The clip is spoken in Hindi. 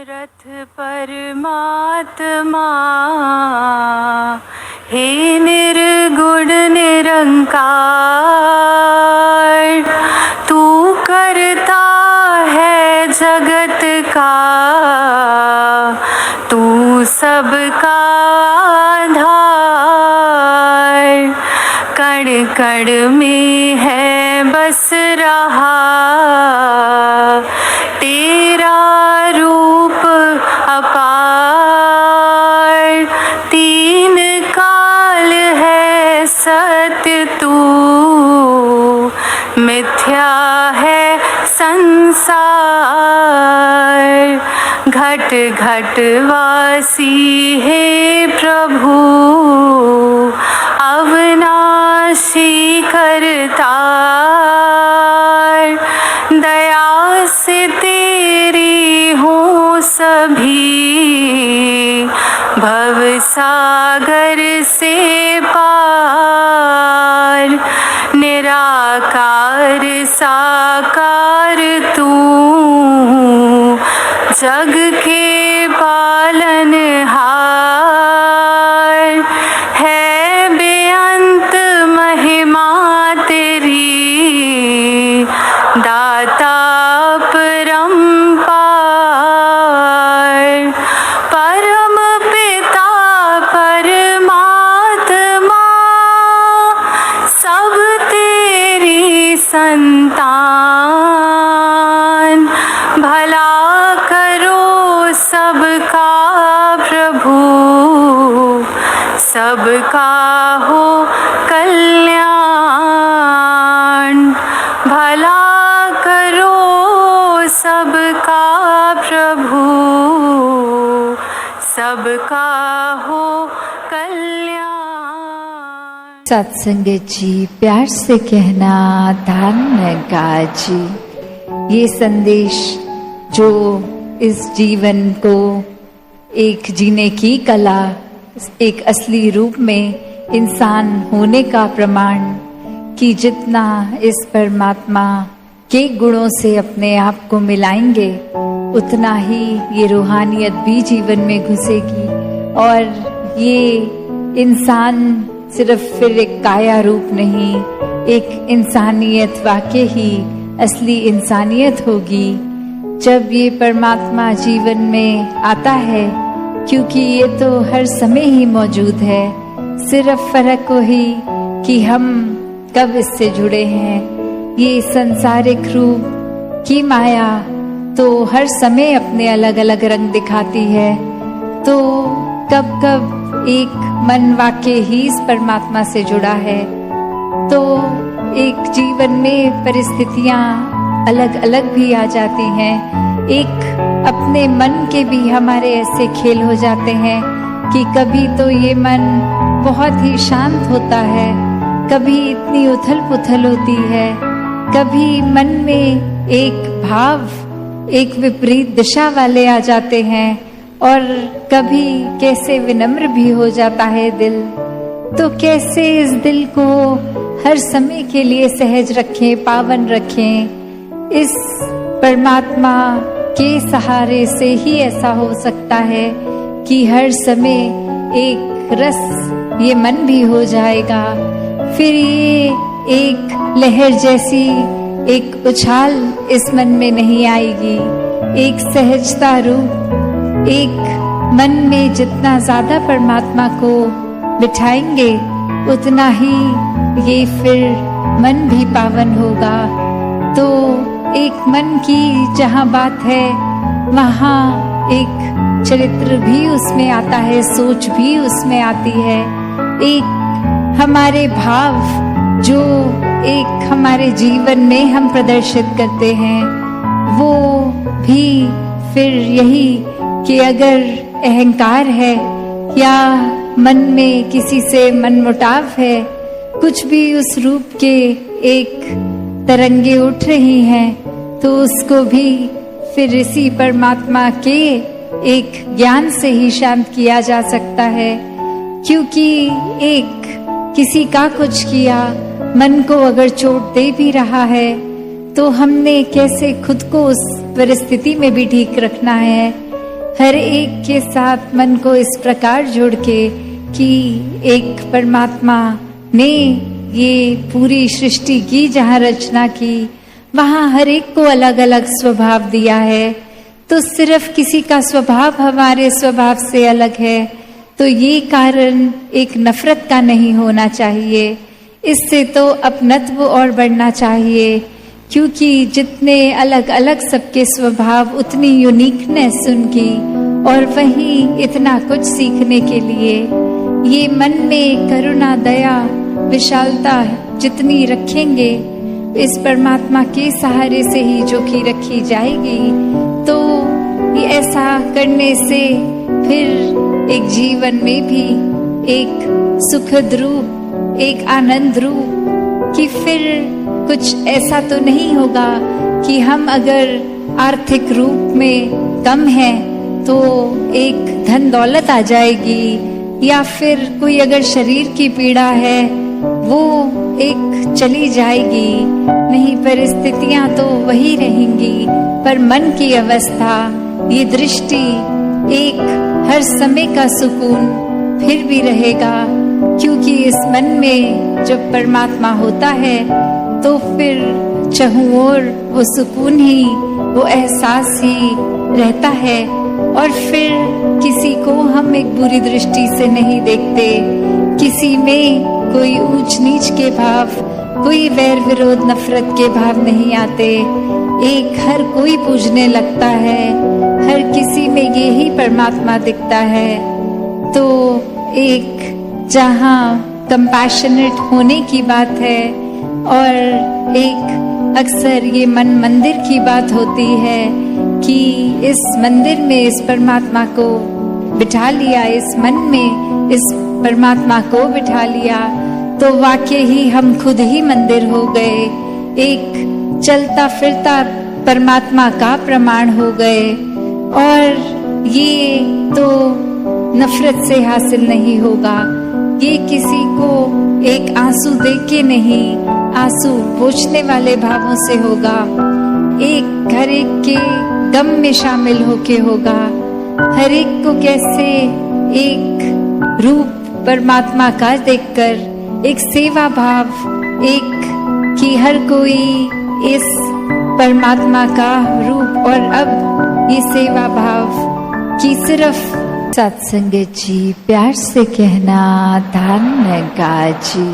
दशरथ परमात्मा हे निर्गुण निरंकार, तू करता है जगत का, तू सबका आधार। कण कण में है बस रहा तेरा रूप अपार। तीन काल है सत्य तू, मिथ्या है संसार। घट घट वासी हे प्रभु, अविनाशी करतार। दया से तेरी हूँ सभी, भव सागर से पार। निराकार साकार तू, जग के पालनहार। है बेअंत महिमा तेरी, दाता परम्पार। परम पिता परमात्मा, सब तेरी संतान। भला करो सबका प्रभु, सबका हो कल्याण। भला करो सबका प्रभु, सबका हो कल्याण। सत्संगत जी, प्यार से कहना धन्य जी। ये संदेश जो इस जीवन को एक जीने की कला, एक असली रूप में इंसान होने का प्रमाण, कि जितना इस परमात्मा के गुणों से अपने आप को मिलाएंगे, उतना ही ये रूहानियत भी जीवन में घुसेगी। और ये इंसान सिर्फ फिर एक काया रूप नहीं, एक इंसानियत वाकई ही असली इंसानियत होगी जब ये परमात्मा जीवन में आता है। क्योंकि ये तो हर समय ही मौजूद है, सिर्फ फर्क वही कि हम कब इससे जुड़े हैं। ये संसारिक रूप की माया तो हर समय अपने अलग अलग रंग दिखाती है, तो कब कब एक मन वाकई ही इस परमात्मा से जुड़ा है, तो एक जीवन में परिस्थितियां अलग अलग भी आ जाती हैं। एक अपने मन के भी हमारे ऐसे खेल हो जाते हैं कि कभी तो ये मन बहुत ही शांत होता है, कभी इतनी उथल पुथल होती है, कभी मन में एक भाव एक विपरीत दिशा वाले आ जाते हैं, और कभी कैसे विनम्र भी हो जाता है दिल। तो कैसे इस दिल को हर समय के लिए सहज रखें, पावन रखें। इस परमात्मा के सहारे से ही ऐसा हो सकता है कि हर समय एक रस ये मन भी हो जाएगा, फिर ये एक लहर जैसी एक उछाल इस मन में नहीं आएगी। एक सहजता रूप, एक मन में जितना ज्यादा परमात्मा को बिठाएंगे, उतना ही ये फिर मन भी पावन होगा। तो एक मन की जहाँ बात है, वहाँ एक चरित्र भी उसमें आता है, सोच भी उसमें आती है। एक हमारे भाव जो एक हमारे जीवन में हम प्रदर्शित करते हैं, वो भी फिर यही कि अगर अहंकार है या मन में किसी से मनमुटाव है, कुछ भी उस रूप के एक तरंगे उठ रही हैं, तो उसको भी फिर इसी परमात्मा के एक ज्ञान से ही शांत किया जा सकता है। क्योंकि एक किसी का कुछ किया मन को अगर चोट दे भी रहा है, तो हमने कैसे खुद को उस परिस्थिति में भी ठीक रखना है। हर एक के साथ मन को इस प्रकार जोड़ के कि एक परमात्मा ने ये पूरी सृष्टि की, जहाँ रचना की वहाँ हर एक को अलग अलग स्वभाव दिया है। तो सिर्फ किसी का स्वभाव हमारे स्वभाव से अलग है तो ये कारण एक नफरत का नहीं होना चाहिए। इससे तो अपनत्व और बढ़ना चाहिए, क्योंकि जितने अलग अलग सबके स्वभाव उतनी यूनिकनेस उनकी, और वहीं इतना कुछ सीखने के लिए। ये मन में करुणा, दया, विशालता जितनी रखेंगे इस परमात्मा के सहारे से ही जो कि रखी जाएगी, तो ये ऐसा करने से फिर एक जीवन में भी एक सुखद रूप, एक आनंद रूप, कि फिर कुछ ऐसा तो नहीं होगा कि हम अगर आर्थिक रूप में कम हैं तो एक धन दौलत आ जाएगी, या फिर कोई अगर शरीर की पीड़ा है वो एक चली जाएगी। नहीं, परिस्थितियां तो वही रहेंगी, पर मन की अवस्था, ये दृष्टि, एक हर समय का सुकून फिर भी रहेगा, क्योंकि इस मन में जब परमात्मा होता है तो फिर चाहूं ओर वो सुकून ही, वो एहसास ही रहता है। और फिर किसी को हम एक बुरी दृष्टि से नहीं देखते, किसी में कोई ऊंच नीच के भाव, कोई वैर विरोध नफरत के भाव नहीं आते। एक हर कोई पूजने लगता है, हर किसी में ये ही परमात्मा दिखता है। तो एक जहाँ कंपैशनेट होने की बात है, और एक अक्सर ये मन मंदिर की बात होती है कि इस मंदिर में इस परमात्मा को बिठा लिया, इस मन में इस परमात्मा को बिठा लिया, तो वाकई ही हम खुद ही मंदिर हो गए, एक चलता फिरता परमात्मा का प्रमाण हो गए। और ये तो नफरत से हासिल नहीं होगा, ये किसी को एक आंसू दे के नहीं, आंसू पोंछने वाले भावों से होगा, एक हर एक के गम में शामिल होके होगा। हर एक को कैसे एक रूप परमात्मा का देखकर एक सेवा भाव, एक कि हर कोई इस परमात्मा का रूप, और अब ये सेवा भाव कि सिर्फ सत्संग जी प्यार से कहना धन्यवाद जी।